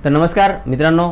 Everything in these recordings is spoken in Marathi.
तर नमस्कार मित्रांनो,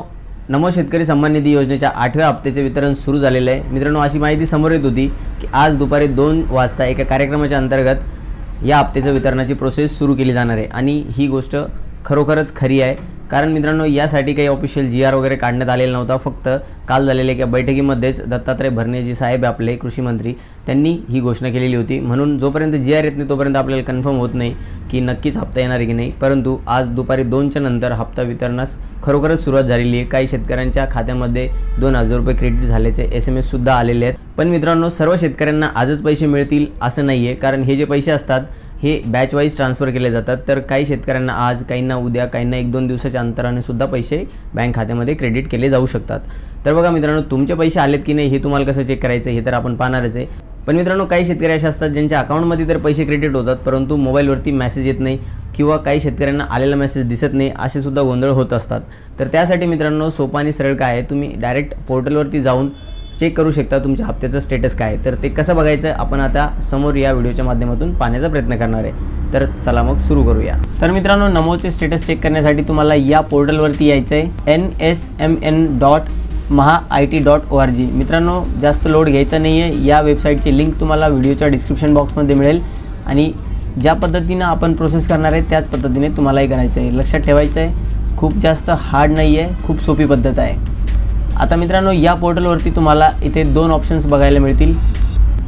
नमो शेतकरी सन्मान निधी योजनेच्या 8व्या हप्त्याचे वितरण सुरू झालेले आहे। मित्रांनो, अशी माहिती समोर येत होती की आज दुपारी 2 वाजता एका कार्यक्रमाच्या अंतर्गत या हप्त्याच्या वितरणाची प्रोसेस सुरू केली जाणार आहे आणि ही गोष्ट खरोखरच खरी आहे। कारण मित्रांनो, यासाठी काही ऑफिशियल GR वगैरे काढण्यात आलेला नव्हता। फक्त काल झालेल्या एका बैठकीमध्येच दत्तात्रय भरणेजी साहेब आपले कृषी मंत्री त्यांनी ही घोषणा केलेली होती। म्हणून जोपर्यंत GR येत नाही तोपर्यंत आपल्याला कन्फर्म होत नाही की नक्कीच हप्ता येणार आहे की नाही। परंतु आज दुपारी 2च्या नंतर हप्ता वितरणास खरोखरच सुरुवात झालेली आहे। काही शेतकऱ्यांच्या खात्यामध्ये 2000 रुपये क्रेडिट झाल्याचे SMS सुद्धा आलेले आहेत। पण मित्रांनो, सर्व शेतकऱ्यांना आजच पैसे मिळतील असं नाही आहे, कारण हे जे पैसे असतात हे बॅच वाईज ट्रान्सफर केले जातात। तर काही शेतकऱ्यांना आज, काहींना उद्या, काहींना 1-2 दिवसाच्या अंतराने सुद्धा पैसे बँक खात्यामध्ये क्रेडिट केले जाऊ शकतात। तर बघा मित्रांनो, तुमचे पैसे आलेत की नाही हे तुम्हाला कसं चेक करायचं हे तर आपण पाहणारच आहे। पण मित्रांनो, काही शेतकरी असे असतात ज्यांच्या अकाउंटमध्ये तर पैसे क्रेडिट होतात परंतु मोबाईलवरती मेसेज येत नाही किंवा काही शेतकऱ्यांना आलेला मेसेज दिसत नाही, असे सुद्धा गोंधळ होत असतात। तर त्यासाठी मित्रांनो, सोपं आणि सरळ काय आहे, तुम्ही डायरेक्ट पोर्टलवरती जाऊन चेक करू शकता तुमच्या हप्त्याचं स्टेटस काय आहे। तर ते कसं बघायचं आपण आता समोर या व्हिडिओच्या माध्यमातून पाहण्याचा प्रयत्न करणार आहे। तर चला मग सुरू करूया। तर मित्रांनो, नमोचे स्टेटस चेक करण्यासाठी तुम्हाला या पोर्टलवरती यायचं आहे nsmn.mahaIT.org। मित्रांनो, जास्त लोड घ्यायचा नाही आहे। या वेबसाईटची लिंक तुम्हाला व्हिडिओच्या डिस्क्रिप्शन बॉक्समध्ये मिळेल आणि ज्या पद्धतीनं आपण प्रोसेस करणार आहे त्याच पद्धतीने तुम्हालाही करायचं आहे। लक्षात ठेवायचं आहे, खूप जास्त हार्ड नाही आहे, खूप सोपी पद्धत आहे। आता मित्रांनो, या पोर्टलवरती तुम्हाला इथे 2 ऑप्शन्स बघायला मिळतील,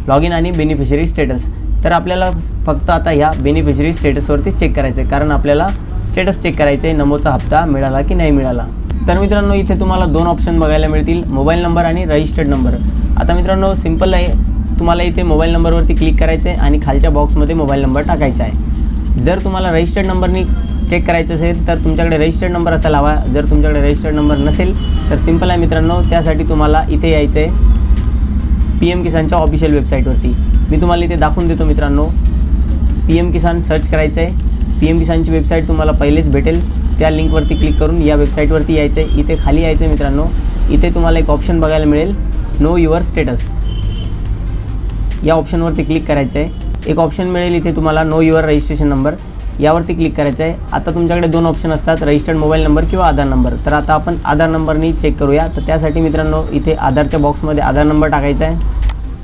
लॉग इन आणि बेनिफिशरी स्टेटस। तर आपल्याला फक्त आता ह्या बेनिफिशरी स्टेटसवरती चेक करायचं आहे, कारण आपल्याला स्टेटस चेक करायचं आहे नमोचा हप्ता मिळाला की नाही मिळाला। तर मित्रांनो, इथे तुम्हाला 2 ऑप्शन बघायला मिळतील, मोबाईल नंबर आणि रजिस्टर्ड नंबर। आता मित्रांनो, सिंपल आहे, तुम्हाला इथे मोबाईल नंबरवरती क्लिक करायचं आहे आणि खालच्या बॉक्समध्ये मोबाईल नंबर टाकायचा आहे। जर तुम्हाला रजिस्टर्ड नंबरनी चेक करायचं असेल तर तुमच्याकडे रजिस्टर्ड नंबर असायला हवा। जर तुमच्याकडे रजिस्टर्ड नंबर नसेल तर सिंपल आहे मित्रांनो, त्यासाठी तुम्हाला इथे यायचं आहे PM किसानच्या ऑफिशियल वेबसाईटवरती। मी तुम्हाला इथे दाखवून देतो मित्रांनो, PM किसान सर्च करायचं आहे। PM किसानची वेबसाईट तुम्हाला पहिलेच भेटेल, त्या लिंकवरती क्लिक करून या वेबसाईटवरती यायचं आहे। इथे खाली यायचं आहे मित्रांनो, इथे तुम्हाला एक ऑप्शन बघायला मिळेल, नो युअर स्टेटस। या ऑप्शनवरती क्लिक करायचं आहे। एक ऑप्शन मिळेल इथे तुम्हाला नो युअर रजिस्ट्रेशन नंबर, यावरती क्लिक करायचं आहे। आता तुमच्याकडे 2 ऑप्शन असतात, रजिस्टर्ड मोबाईल नंबर किंवा आधार नंबर। तर आता आपण आधार नंबरनी चेक करूया। तर त्यासाठी मित्रांनो, इथे आधारच्या बॉक्समध्ये आधार नंबर टाकायचा आहे,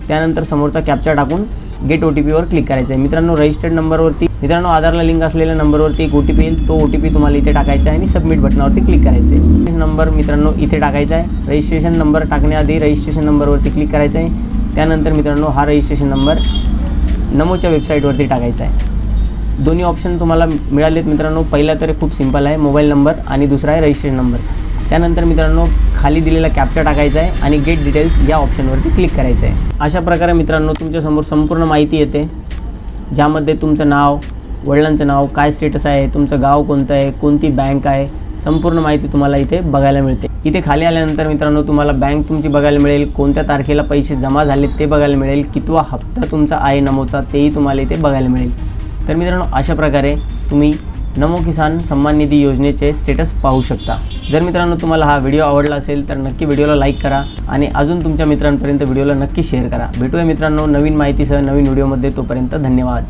त्यानंतर समोरचा कॅप्चा टाकून गेट OTPवर क्लिक करायचं आहे। मित्रांनो, रजिस्टर्ड नंबरवरती आधारला लिंक असलेल्या नंबरवरती एक OTP येईल, तो OTP तुम्हाला इथे टाकायचा आहे आणि सबमिट बटनावरती क्लिक करायचं आहे। नंबर मित्रांनो इथे टाकायचा आहे। रजिस्ट्रेशन नंबर टाकण्याआधी रजिस्ट्रेशन नंबरवरती क्लिक करायचं आहे, त्यानंतर मित्रांनो हा रजिस्ट्रेशन नंबर नमोच्या वेबसाईटवरती टाकायचा आहे। दोन्ही ऑप्शन तुम्हाला मिळालेत मित्रांनो। पहिला तर खूप सिंपल आहे, मोबाईल नंबर, आणि दुसरा आहे रजिस्ट्रेशन नंबर। त्यानंतर मित्रांनो खाली दिलेला कॅप्चा टाकायचा आहे आणि गेट डिटेल्स या ऑप्शनवरती क्लिक करायचं आहे। अशा प्रकारे मित्रांनो तुमच्यासमोर संपूर्ण माहिती येते, ज्यामध्ये तुमचं नाव, वडिलांचं नाव, काय स्टेटस आहे, तुमचं गाव कोणतं आहे, कोणती बँक आहे, संपूर्ण माहिती तुम्हाला इथे बघायला मिळते। इथे खाली आल्यानंतर मित्रांनो तुम्हाला बँक तुमची बघायला मिळेल, कोणत्या तारखेला पैसे जमा झालेत ते बघायला मिळेल, कितवा हप्ता तुमचा आहे नमोचा तेही तुम्हाला इथे बघायला मिळेल। तर मित्रांनो, अशा प्रकारे तुम्ही नमो किसान सन्मान निधी योजनेचे स्टेटस पाहू शकता। जर मित्रांनो तुम्हाला हा व्हिडिओ आवडला असेल तर नक्की व्हिडिओला लाईक करा आणि अजून तुमच्या मित्रांपर्यंत व्हिडिओला नक्की शेअर करा। भेटूया मित्रांनो नवीन माहितीसह नवीन व्हिडिओमध्ये, तोपर्यंत धन्यवाद।